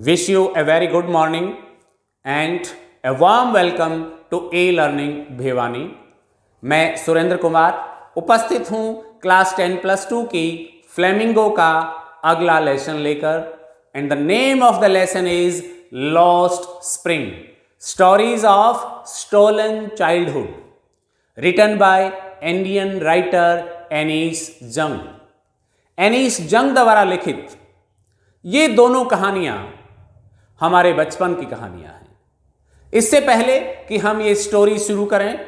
Wish you a very good morning and a warm welcome to e-learning Bhiwani. मैं सुरेंद्र कुमार उपस्थित हूँ class 10+2 की flamingo का अगला लेसन लेकर। And the name of the lesson is lost spring, stories of stolen childhood, written by Indian writer Anees Jung. Anees Jung द्वारा लिखित ये दोनों कहानियां हमारे बचपन की कहानियां हैं। इससे पहले कि हम ये स्टोरी शुरू करें,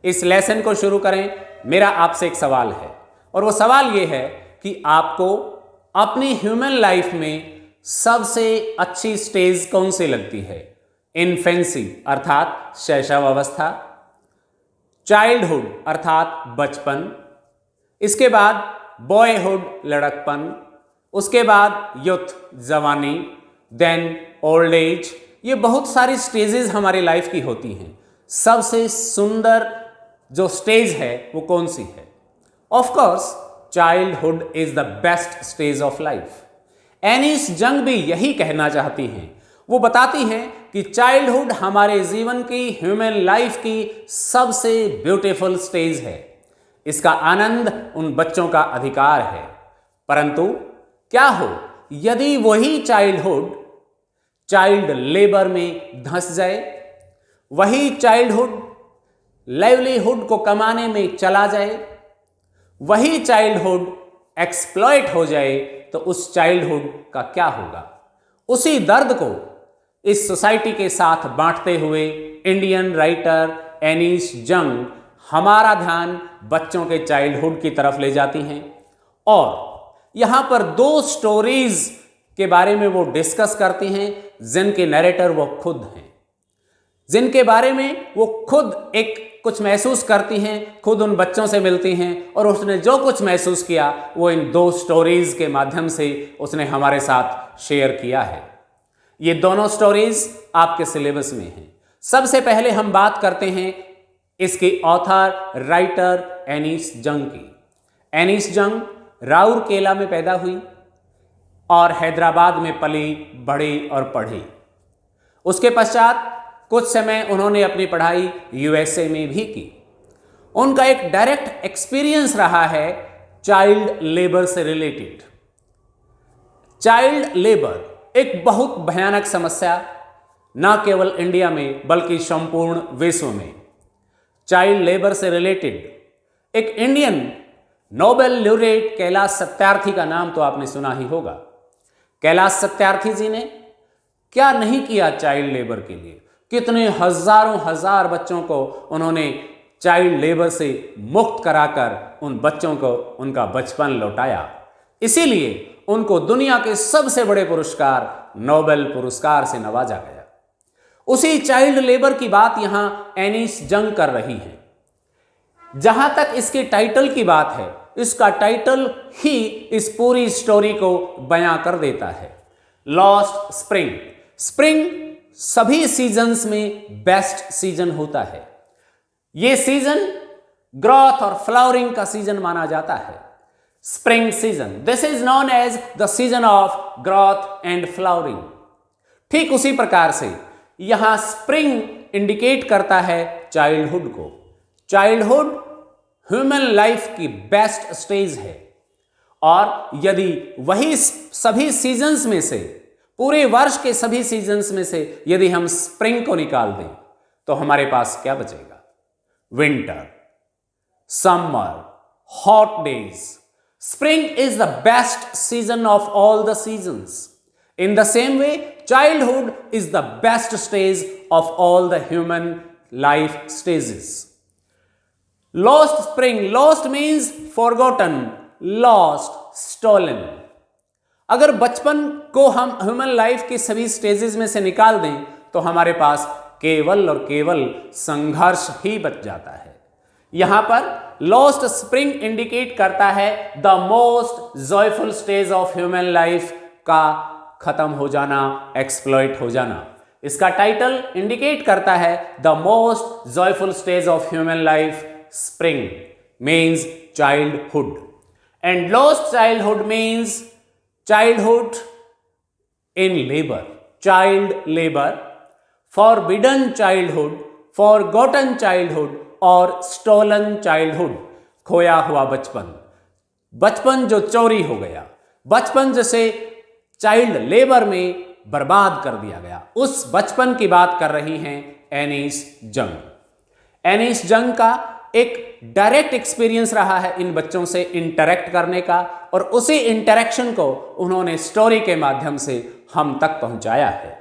इस लेसन को शुरू करें, मेरा आपसे एक सवाल है और वो सवाल ये है कि आपको अपनी ह्यूमन लाइफ में सबसे अच्छी स्टेज कौन सी लगती है? इन्फेंसी अर्थात शैशव अवस्था, चाइल्डहुड अर्थात बचपन, इसके बाद बॉयहुड लड़कपन, उसके बाद यूथ जवानी, देन ओल्ड एज। ये बहुत सारी स्टेजेस हमारी लाइफ की होती हैं। सबसे सुंदर जो स्टेज है वो कौन सी है? Of course childhood is the best stage of life. Annie's जंग भी यही कहना चाहती हैं। वो बताती हैं कि चाइल्डहुड हमारे जीवन की, ह्यूमन लाइफ की सबसे ब्यूटीफुल स्टेज है। इसका आनंद उन बच्चों का अधिकार है। परंतु क्या हो यदि वही चाइल्डहुड चाइल्ड लेबर में धंस जाए, वही चाइल्डहुड लाइवलीहुड को कमाने में चला जाए, वही चाइल्डहुड एक्सप्लॉइट हो जाए, तो उस चाइल्डहुड का क्या होगा? उसी दर्द को इस सोसाइटी के साथ बांटते हुए इंडियन राइटर एनीस जंग हमारा ध्यान बच्चों के चाइल्डहुड की तरफ ले जाती हैं और यहां पर दो स्टोरीज के बारे में वो डिस्कस करती हैं जिनके नरेटर वो खुद हैं, जिनके बारे में वो खुद एक कुछ महसूस करती हैं, खुद उन बच्चों से मिलती हैं और उसने जो कुछ महसूस किया वो इन दो स्टोरीज के माध्यम से उसने हमारे साथ शेयर किया है। ये दोनों स्टोरीज आपके सिलेबस में हैं। सबसे पहले हम बात करते हैं इसके ऑथर राइटर एनीस जंग की। एनीस जंग राउरकेला में पैदा हुई और हैदराबाद में पली, बढ़ी और पढ़ी। उसके पश्चात कुछ समय उन्होंने अपनी पढ़ाई यूएसए में भी की। उनका एक डायरेक्ट एक्सपीरियंस रहा है चाइल्ड लेबर से रिलेटेड। चाइल्ड लेबर एक बहुत भयानक समस्या न केवल इंडिया में बल्कि संपूर्ण विश्व में। चाइल्ड लेबर से रिलेटेड एक Indian Nobel laureate Kailash Satyarthi का नाम तो आपने सुना ही होगा। कैलाश सत्यार्थी जी ने क्या नहीं किया चाइल्ड लेबर के लिए। कितने हजारों हजार बच्चों को उन्होंने चाइल्ड लेबर से मुक्त कराकर उन बच्चों को उनका बचपन लौटाया। इसीलिए उनको दुनिया के सबसे बड़े पुरस्कार नोबेल पुरस्कार से नवाजा गया। उसी चाइल्ड लेबर की बात यहां एनीस जंग कर रही है। जहां तक इसके टाइटल की बात है, इसका टाइटल ही इस पूरी स्टोरी को बयां कर देता है। Lost spring. स्प्रिंग सभी सीजन्स में बेस्ट सीजन होता है। यह सीजन ग्रोथ और फ्लावरिंग का सीजन माना जाता है। Spring season, this is known as the season of growth and flowering. ठीक उसी प्रकार से यहां स्प्रिंग इंडिकेट करता है चाइल्डहुड को। चाइल्डहुड ह्यूमन लाइफ की बेस्ट स्टेज है और यदि वही सभी सीजन्स में से, पूरे वर्ष के सभी सीजन्स में से यदि हम स्प्रिंग को निकाल दें तो हमारे पास क्या बचेगा? Winter, summer, hot days. Spring is the best season of all the seasons. In the same way, childhood is the best stage of all the human life stages. Lost spring. Lost means forgotten, lost, stolen. अगर बचपन को हम human life की सभी stages में से निकाल दें तो हमारे पास केवल और केवल संघर्ष ही बच जाता है। यहां पर लॉस्ट स्प्रिंग इंडिकेट करता है the most joyful stage of human life का खत्म हो जाना, एक्सप्लॉइट हो जाना। इसका टाइटल इंडिकेट करता है the most joyful stage of human life. Spring means childhood and lost childhood means childhood in labour. Child labour, forbidden childhood, forgotten childhood और स्टोलन चाइल्डहुड, खोया हुआ बचपन, बचपन जो चोरी हो गया, बचपन जिसे चाइल्ड लेबर में बर्बाद कर दिया गया, उस बचपन की बात कर रही हैं एनीस जंग। एनीस जंग का एक डायरेक्ट एक्सपीरियंस रहा है इन बच्चों से इंटरेक्ट करने का, और उसी इंटरेक्शन को उन्होंने स्टोरी के माध्यम से हम तक पहुंचाया है।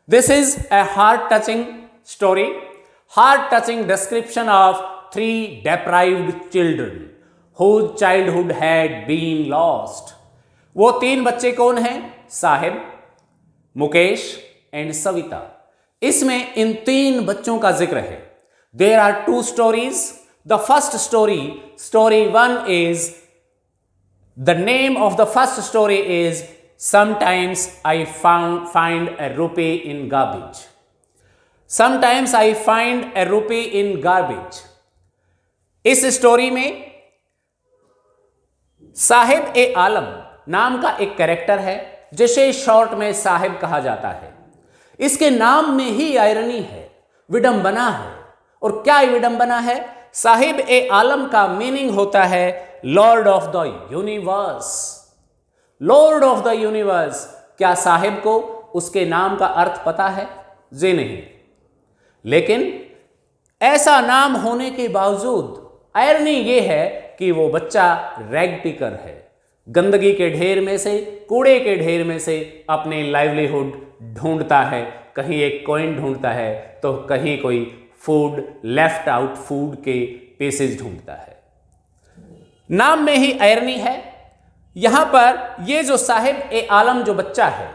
This is a heart touching story, heart touching description of 3 deprived children whose childhood had been lost। वो 3 बच्चे कौन हैं? साहिब, मुकेश एंड सविता। इसमें इन 3 बच्चों का जिक्र है। There are 2 stories. The first story, story 1 is, the name of the first story is Sometimes I find a rupee in garbage। Sometimes I find a rupee in garbage। इस स्टोरी में साहिब ए आलम नाम का एक कैरेक्टर है जिसे short में साहिब कहा जाता है। इसके नाम में ही आयरनी है, विडंबना है। और क्या विडंबना है? साहिब ए आलम का मीनिंग होता है Lord of the universe. Lord of the universe. क्या साहिब को उसके नाम का अर्थ पता है? जी नहीं। लेकिन ऐसा नाम होने के बावजूद आयरनी यह है कि वो बच्चा रैग पिकर है। गंदगी के ढेर में से, कूड़े के ढेर में से अपने लाइवलीहुड ढूंढता है। कहीं एक कॉइन ढूंढता है तो कहीं कोई फूड, लेफ्ट आउट फूड के पीसेज ढूंढता है। नाम में ही आयरनी है। यहां पर ये जो साहिब ए आलम जो बच्चा है,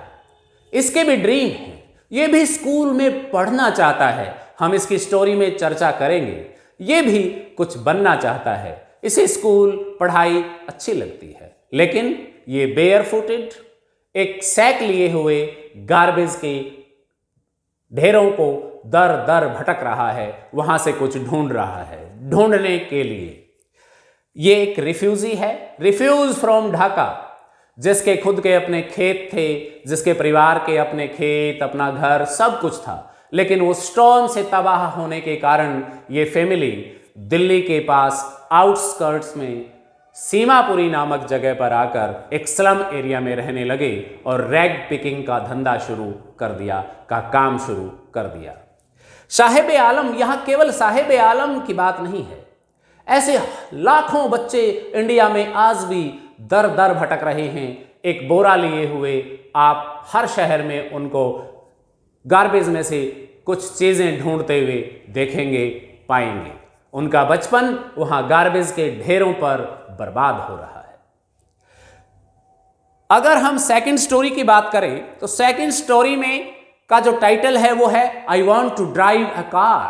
इसके भी ड्रीम है। ये भी स्कूल में पढ़ना चाहता है। हम इसकी स्टोरी में चर्चा करेंगे। ये भी कुछ बनना चाहता है। इसे स्कूल पढ़ाई अच्छी लगती है, लेकिन ये बेयर फुटेड, एक सैक लिए हुए गार्बेज के ढेरों को दर दर भटक रहा है, वहां से कुछ ढूंढ रहा है। ढूंढने के लिए ये एक रिफ्यूजी है, रिफ्यूज फ्रॉम ढाका, जिसके खुद के अपने खेत थे, जिसके परिवार के अपने खेत, अपना घर, सब कुछ था। लेकिन वो स्टॉर्म से तबाह होने के कारण ये फैमिली दिल्ली के पास आउटस्कर्ट्स में सीमापुरी नामक जगह पर आकर एक स्लम एरिया में रहने लगे और रैग पिकिंग का धंधा शुरू कर दिया, काम शुरू कर दिया। साहिब आलम, यहां केवल साहिब आलम की बात नहीं है। ऐसे लाखों बच्चे इंडिया में आज भी दर दर भटक रहे हैं, एक बोरा लिए हुए। आप हर शहर में उनको गार्बेज में से कुछ चीजें ढूंढते हुए देखेंगे, पाएंगे। उनका बचपन वहां गार्बेज के ढेरों पर बर्बाद हो रहा है। अगर हम सेकंड स्टोरी की बात करें तो सेकंड स्टोरी में का जो टाइटल है वो है I want to drive a car.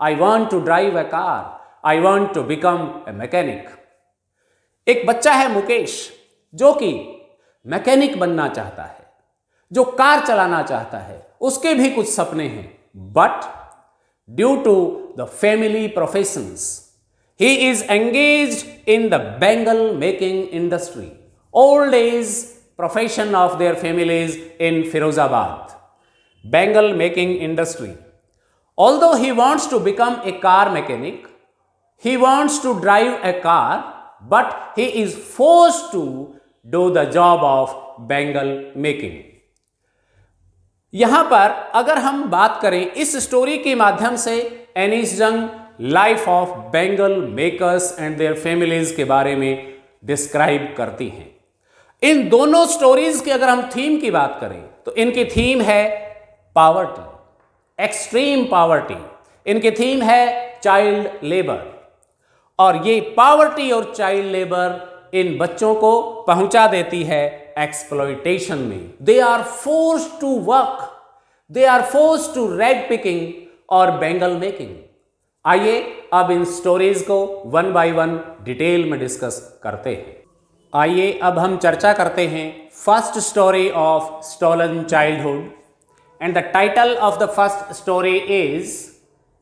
I want to drive a car. I want to become a mechanic. एक बच्चा है मुकेश, जो कि मैकेनिक बनना चाहता है, जो कार चलाना चाहता है। उसके भी कुछ सपने हैं, but due to the family professions he is engaged in the bangle making industry, old age profession of their families in Firozabad, bangle making industry. Although he wants to become a car mechanic, he wants to drive a car, but he is forced to do the job of bangle making. यहां पर अगर हम बात करें इस story के माध्यम से एनीस जंग life of Bengal makers and their families के बारे में डिस्क्राइब करती हैं। इन दोनों स्टोरीज की अगर हम थीम की बात करें तो इनकी थीम है पावर्टी, एक्सट्रीम पावर्टी। इनकी थीम है चाइल्ड लेबर, और ये पावर्टी और चाइल्ड लेबर इन बच्चों को पहुंचा देती है एक्सप्लॉयटेशन में। They are forced to work, they are forced to rag picking और बेंगल मेकिंग। आइए अब इन स्टोरीज को वन बाय वन डिटेल में डिस्कस करते हैं। आइए अब हम चर्चा करते हैं first story of stolen childhood, and the title of the first story is,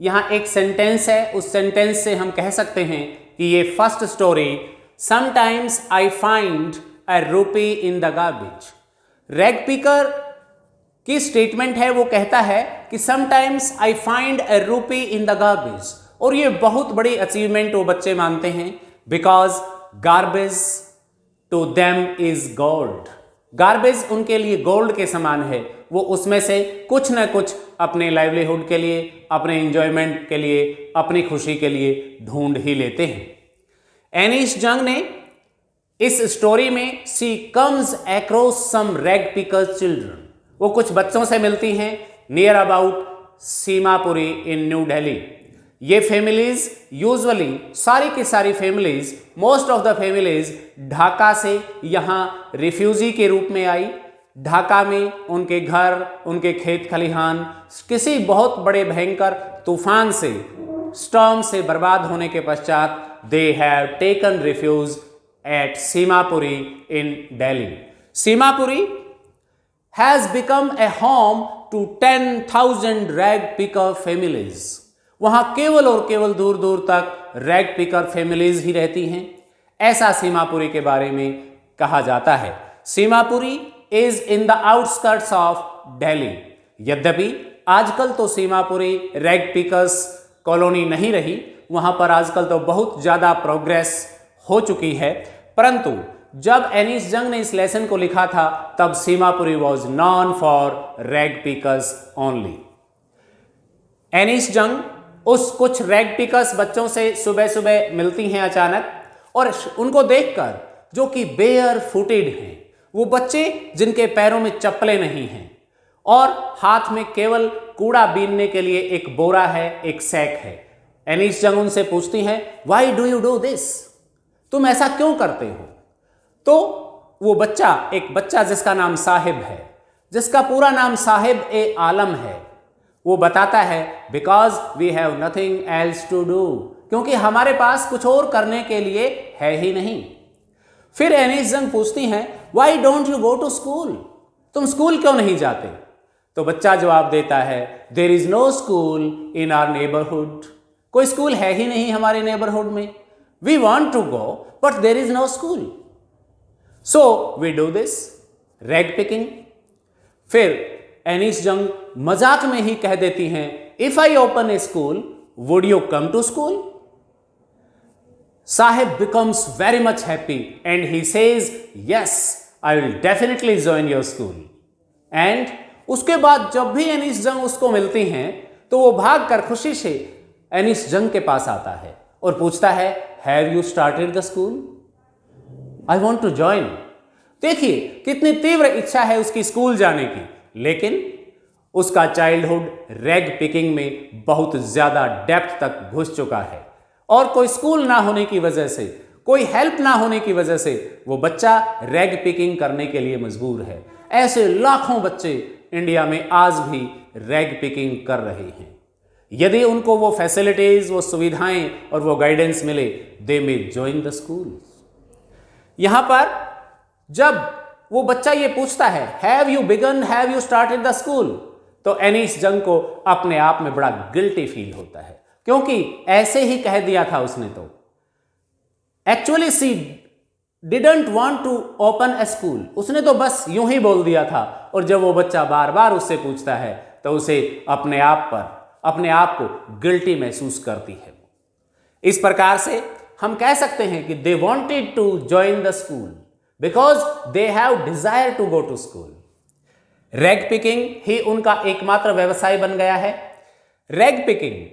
यहां एक सेंटेंस है, उस सेंटेंस से हम कह सकते हैं कि ये first story sometimes I find a rupee in the garbage। Rag picker की स्टेटमेंट है, वो कहता है कि समटाइम्स आई फाइंड ए रूपी इन द गार्बेज, और ये बहुत बड़ी अचीवमेंट वो बच्चे मानते हैं, because garbage to them is gold. Garbage उनके लिए गोल्ड के समान है, वो उसमें से कुछ ना कुछ अपने लाइवलीहुड के लिए, अपने एंजॉयमेंट के लिए, अपनी खुशी के लिए ढूंढ ही लेते हैं। एनीस जंग ने इस स्टोरी में she comes across some rag pickers children, वो कुछ बच्चों से मिलती हैं near about Seemapuri in New Delhi. ये फैमिलीज यूजुअली, सारी की सारी families, most of the families Dhaka से यहाँ रिफ्यूजी के रूप में आई। ढाका में उनके घर, उनके खेत खलिहान किसी बहुत बड़े भयंकर तूफान से, स्टॉर्म से बर्बाद होने के पश्चात they have taken refuge at Seemapuri in Delhi. Seemapuri has become a home to 10,000 rag picker families. वहां केवल और केवल दूर दूर तक रैग पिकर फैमिलीज ही रहती हैं, ऐसा सीमापुरी के बारे में कहा जाता है। Seemapuri is in the outskirts of Delhi. यद्यपि आजकल तो सीमापुरी रैग पिकर्स कॉलोनी नहीं रही, वहां पर आजकल तो बहुत ज्यादा प्रोग्रेस हो चुकी है, परंतु जब एनीस जंग ने इस लेसन को लिखा था तब Seemapuri was non for rag pickers only. Annie's जंग उस कुछ रैग पिकर्स बच्चों से सुबह सुबह मिलती हैं अचानक, और उनको देखकर, जो कि बेयर फुटेड हैं, वो बच्चे जिनके पैरों में चप्पलें नहीं हैं और हाथ में केवल कूड़ा बीनने के लिए एक बोरा है, एक सैक है। एनीस जंग उनसे पूछती हैं, why do you do this, तुम ऐसा क्यों करते हो? तो वो बच्चा, एक बच्चा जिसका नाम साहिब है, जिसका पूरा नाम साहिब ए आलम है, वो बताता है because we have nothing else to do, क्योंकि हमारे पास कुछ और करने के लिए है ही नहीं। फिर एनीस जंग पूछती हैं, why don't you go to school, तुम स्कूल क्यों नहीं जाते? तो बच्चा जवाब देता है, there is no school in our neighbourhood, कोई स्कूल है ही नहीं हमारे नेबरहुड में। We want to go but there is no school, so we do this rag picking. फिर एनीस जंग मजाक में ही कह देती हैं, if I open a school would you come to school? Sahib becomes very much happy and he says, yes I will definitely join your school. And उसके बाद जब भी एनीस जंग उसको मिलती हैं तो वो भागकर खुशी से एनीस जंग के पास आता है और पूछता है, have you started the school? I want to join. देखिए कितनी तीव्र इच्छा है उसकी स्कूल जाने की, लेकिन उसका चाइल्डहुड रैग पिकिंग में बहुत ज्यादा डेप्थ तक घुस चुका है, और कोई स्कूल ना होने की वजह से, कोई हेल्प ना होने की वजह से वो बच्चा रैग पिकिंग करने के लिए मजबूर है। ऐसे लाखों बच्चे इंडिया में आज भी रैग पिकिंग कर रहे हैं। यदि उनको वो फैसिलिटीज, वो सुविधाएं और वो गाइडेंस मिले, they may join the school. यहां पर जब वो बच्चा ये पूछता है, have you begun, have you started the school, तो एनीस जंग को अपने आप में बड़ा गिल्टी फील होता है, क्योंकि ऐसे ही कह दिया था उसने। तो actually she didn't want to open a school, उसने तो बस यूं ही बोल दिया था। और जब वो बच्चा बार बार उससे पूछता है तो उसे अपने आप को गिल्टी महसूस करती है। इस प्रकार से हम कह सकते हैं कि they wanted to join the school because they have desire to go to school. Rag picking ही उनका एकमात्र व्यवसाय बन गया है। रैग पिकिंग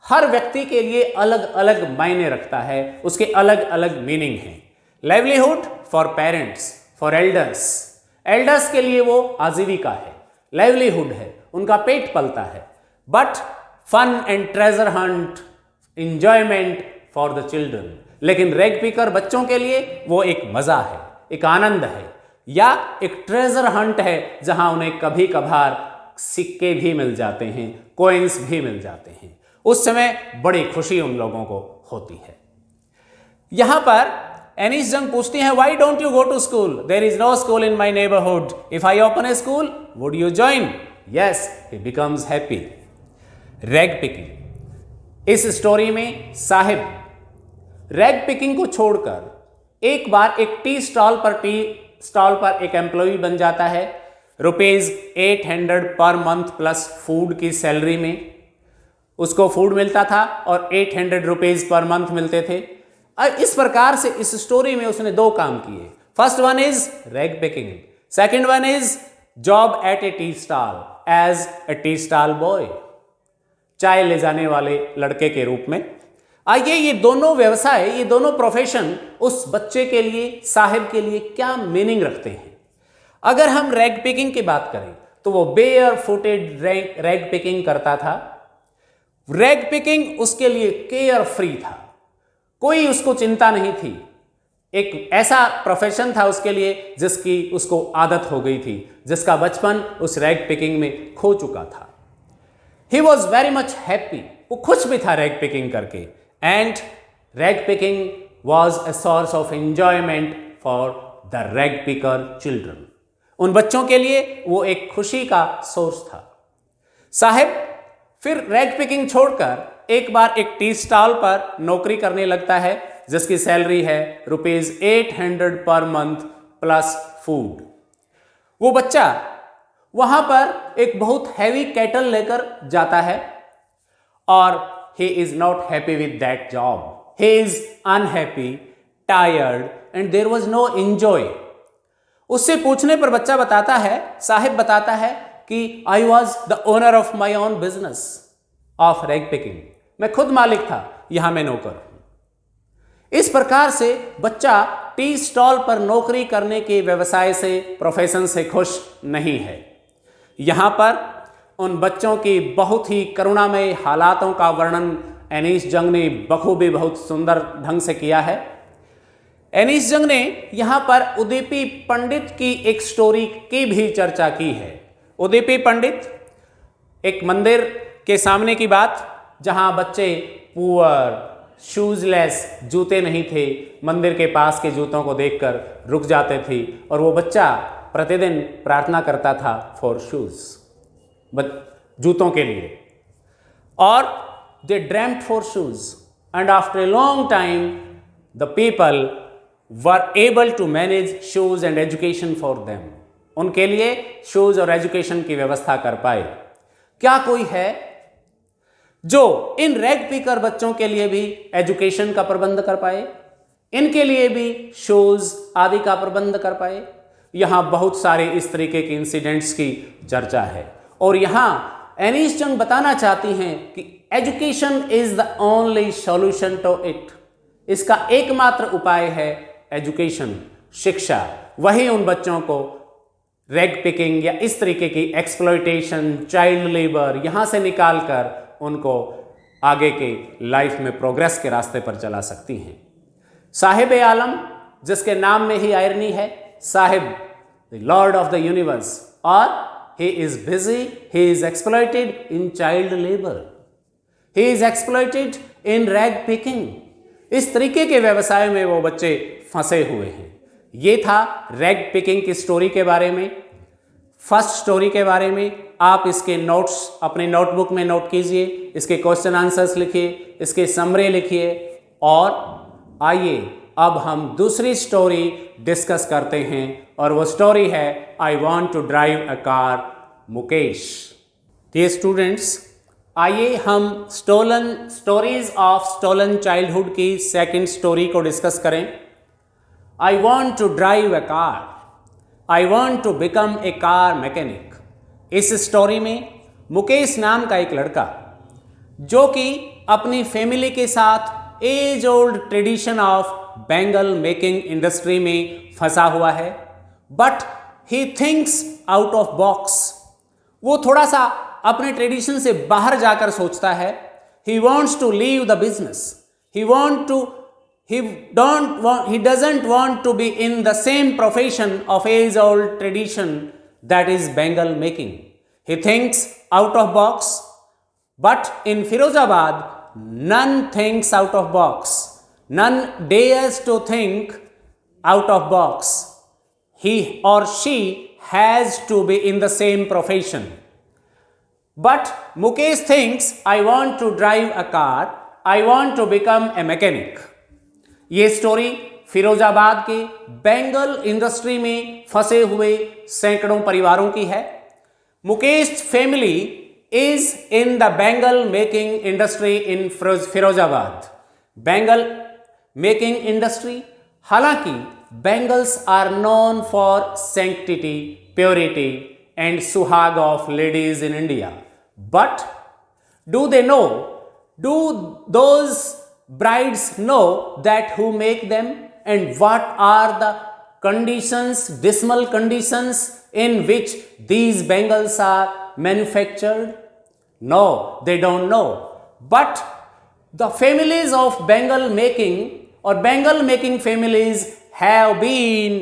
हर व्यक्ति के लिए अलग अलग मायने रखता है, उसके अलग अलग मीनिंग हैं। Livelihood for parents, for elders, elders के लिए वो आजीविका है, लाइवलीहुड है, उनका पेट पलता है। But fun and treasure hunt, enjoyment for the children. लेकिन रैग पिकर बच्चों के लिए वो एक मजा है, एक आनंद है, या एक ट्रेजर हंट है जहां उन्हें कभी कभार सिक्के भी मिल जाते हैं, कॉइन्स भी मिल जाते हैं। उस समय बड़ी खुशी उन लोगों को होती है। यहां पर एनीस जंग पूछती हैं, why don't you go to school? There is no school in my neighbourhood. If I open a school would you join? Yes, he becomes happy. Rag picking, इस स्टोरी में साहिब रैग पिकिंग को छोड़कर एक बार एक tea stall पर एक employee बन जाता है। ₹800 पर मंथ प्लस फूड की सैलरी में उसको फूड मिलता था और ₹800 पर मंथ मिलते थे। और इस प्रकार से इस स्टोरी में उसने दो काम किए। First one is rag picking, second one is job at a tea stall as a tea stall boy, चाय ले जाने वाले लड़के के रूप में। आइए ये दोनों व्यवसाय, ये दोनों प्रोफेशन उस बच्चे के लिए, साहिब के लिए क्या मीनिंग रखते हैं। अगर हम रैग पिकिंग की बात करें तो वो बेयर फुटेड रैग पिकिंग करता था। रैग पिकिंग उसके लिए केयर फ्री था, कोई उसको चिंता नहीं थी। एक ऐसा प्रोफेशन था उसके लिए जिसकी उसको आदत हो गई थी, जिसका बचपन उस रैग पिकिंग में खो चुका था। He was very much happy, वो खुश भी था रैग पिकिंग करके। And rag picking was a source of enjoyment for the rag picker children. उन बच्चों के लिए वो एक खुशी का सोर्स था। साहिब फिर रैग पिकिंग छोड़कर एक बार एक टी स्टॉल पर नौकरी करने लगता है, जिसकी सैलरी है ₹800 पर मंथ प्लस फूड। वो बच्चा वहां पर एक बहुत हैवी कैटल लेकर जाता है और he is not happy with that job. He is unhappy, tired and there was no enjoy. उससे पूछने पर बच्चा बताता है, साहिब बताता है कि I was the owner of my own business of rag picking. मैं खुद मालिक था, यहां मैं नौकर हूं। इस प्रकार से बच्चा टी स्टॉल पर नौकरी करने के व्यवसाय से, प्रोफेशन से खुश नहीं है। यहां पर उन बच्चों की बहुत ही करुणामय हालातों का वर्णन एनीस जंग ने बखूबी बहुत सुंदर ढंग से किया है। एनीस जंग ने यहां पर उदीपी पंडित की एक स्टोरी की भी चर्चा की है। उदीपी पंडित एक मंदिर के सामने की बात, जहां बच्चे पुअर, शूजलेस, जूते नहीं थे, मंदिर के पास के जूतों को देखकर रुक जाते थे और वो बच्चा प्रतिदिन प्रार्थना करता था फॉर शूज, जूतों के लिए। और they dreamed for shoes and after a long time the people were able to manage shoes and education for them. उनके लिए शूज और एजुकेशन की व्यवस्था कर पाए। क्या कोई है जो इन रैग पिकर बच्चों के लिए भी एजुकेशन का प्रबंध कर पाए, इनके लिए भी शूज आदि का प्रबंध कर पाए? यहां बहुत सारे इस तरीके के इंसिडेंट्स की चर्चा है और यहां एनीस जंग बताना चाहती हैं कि education is the only solution to it. इसका एकमात्र उपाय है एजुकेशन, शिक्षा। वही उन बच्चों को रैग पिकिंग या इस तरीके की एक्सप्लॉयटेशन, चाइल्ड लेबर यहां से निकालकर उनको आगे के लाइफ में प्रोग्रेस के रास्ते पर चला सकती हैं। साहिब आलम, जिसके नाम में ही आयरनी है, Sahib the Lord of the universe, और he is busy, he is exploited in child labor, he is exploited in rag picking। इस तरीके के व्यवसाय में वो बच्चे फंसे हुए हैं। ये था रैग पिकिंग की स्टोरी के बारे में, फर्स्ट स्टोरी के बारे में। आप इसके नोट्स अपने नोटबुक में नोट कीजिए, इसके क्वेश्चन आंसर्स लिखिए, इसके समरी लिखिए और आइए अब हम दूसरी स्टोरी डिस्कस करते हैं और वो स्टोरी है I want to drive a car, Mukesh. Dear students, आइए हम स्टोरीज ऑफ स्टोलन चाइल्डहुड की सेकंड स्टोरी को डिस्कस करें। I want to drive a car, I want to become a car mechanic. इस स्टोरी में मुकेश नाम का एक लड़का जो कि अपनी फैमिली के साथ age old tradition of bangle making industry में फंसा हुआ है, but he thinks out of box. वो थोड़ा सा अपने ट्रेडिशन से बाहर जाकर सोचता है। He wants to leave the business, he doesn't want to be in the same profession of age old tradition that is bangle making. He thinks out of box, but in Firozabad none thinks out of box, none dares to think out of box. He or she has to be in the same profession. But Mukesh thinks, I want to drive a car, I want to become a mechanic. ये story Firozabad के Bengal industry में फंसे हुए सैकड़ों परिवारों की है। Mukesh family is in the bangle making industry in Firozabad. Bangle making industry, हालांकि bangles are known for sanctity, purity and suhag of ladies in India, but do they know, do those brides know that who make them and what are the conditions, dismal conditions in which these bangles are manufactured? No, they don't know. But the families of bangle making or bangle making families have been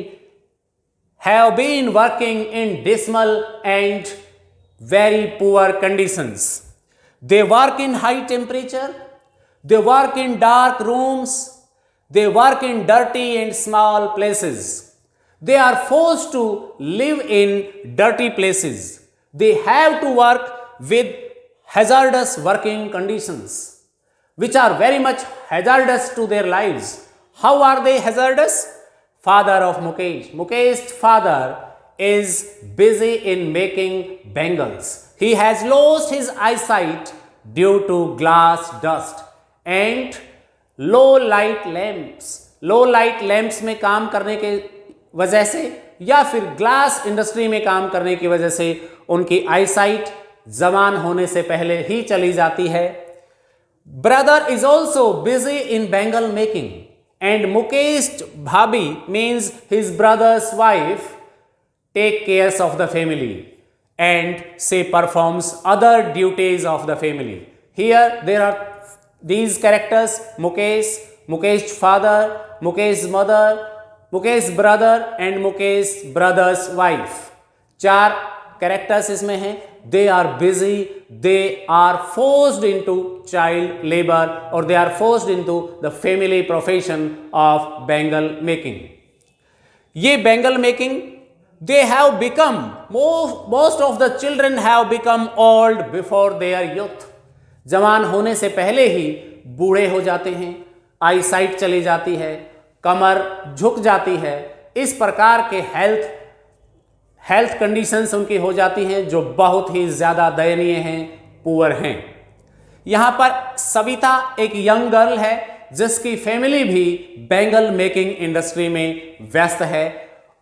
working in dismal and very poor conditions. They work in high temperature. They work in dark rooms. They work in dirty and small places. They are forced to live in dirty places. They have to work with hazardous working conditions, which are very much hazardous to their lives. How are they hazardous? Father of Mukesh. Mukesh's father is busy in making bangles. He has lost his eyesight due to glass dust and low light lamps. Low light lamps में काम करने के वजह से या फिर glass industry में काम करने की वजह से उनकी आईसाइट जवान होने से पहले ही चली जाती है। Brother is also busy in bangle making and Mukesh bhabhi means his brother's wife take cares of the family and she performs other duties of the family. Here there are these characters: Mukesh father, Mukesh mother, Mukesh brother and Mukesh brother's wife। 4 characters इसमें हैं। They are busy, they are forced into child labor or they are forced into the family profession of bangle making। ये bangle making, they have become, most of the children have become old before their youth। जवान होने से पहले ही बूढ़े हो जाते हैं, आई site चली जाती है, कमर झुक जाती है। इस प्रकार के हेल्थ कंडीशंस उनकी हो जाती हैं जो बहुत ही ज़्यादा दयनीय हैं, पुअर हैं। यहाँ पर सविता एक यंग गर्ल है जिसकी फैमिली भी बैंगल मेकिंग इंडस्ट्री में व्यस्त है।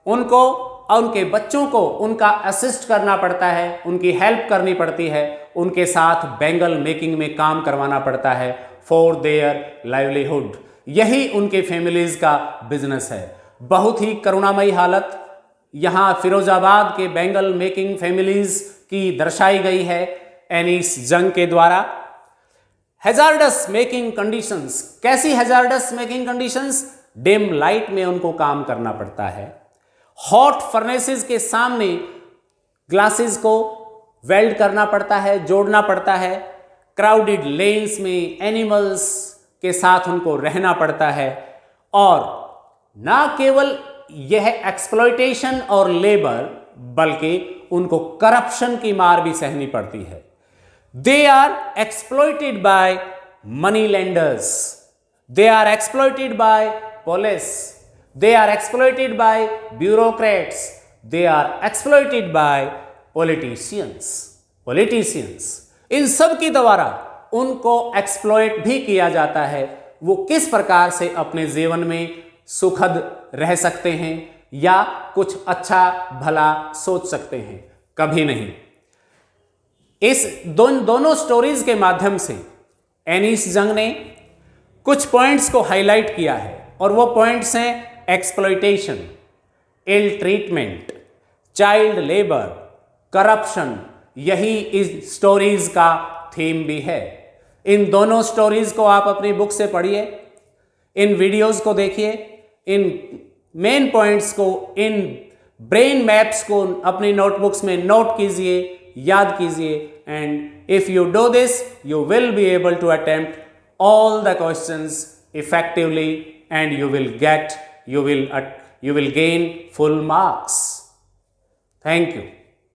उनको और उनके बच्चों को उनका असिस्ट करना पड़ता है, उनकी हेल्प करनी पड़ती है, उनके साथ बैंगल मेकिंग में काम करवाना पड़ता है फॉर देयर लाइवलीहुड। यही उनके फैमिलीज का बिजनेस है। बहुत ही करुणामयी हालत यहाँ फिरोजाबाद के बैंगल मेकिंग फैमिलीज की दर्शाई गई है एनीस जंग के द्वारा। हैजार्डस मेकिंग कंडीशंस, कैसी hazards making conditions? Dim light में उनको काम करना पड़ता है। हॉट फर्नेसेस के सामने ग्लासेस को वेल्ड करना पड़ता है, जोड़ना पड़ता है। क्राउडेड लेन्स में एनिमल्स के साथ उनको रहना पड़ता है। और ना केवल यह एक्सप्लॉयटेशन और लेबर, बल्कि उनको करप्शन की मार भी सहनी पड़ती है। They are exploited by money lenders, they are exploited by police, they are exploited by bureaucrats, they are exploited by politicians। इन सब की द्वारा उनको एक्सप्लॉइट भी किया जाता है। वो किस प्रकार से अपने जीवन में सुखद रह सकते हैं या कुछ अच्छा भला सोच सकते हैं, कभी नहीं। इस दोनों स्टोरीज के माध्यम से एनीस जंग ने कुछ पॉइंट्स को हाईलाइट किया है और वो पॉइंट्स हैं exploitation, ill treatment, child labour, corruption. यही इस स्टोरीज का थीम भी है। इन दोनों स्टोरीज को आप अपनी बुक से पढ़िए, इन वीडियोस को देखिए, इन मेन पॉइंट्स को, इन ब्रेन मैप्स को अपनी नोटबुक्स में नोट कीजिए, याद कीजिए। And if you do this you will be able to attempt all the questions effectively and you will gain full marks। Thank you।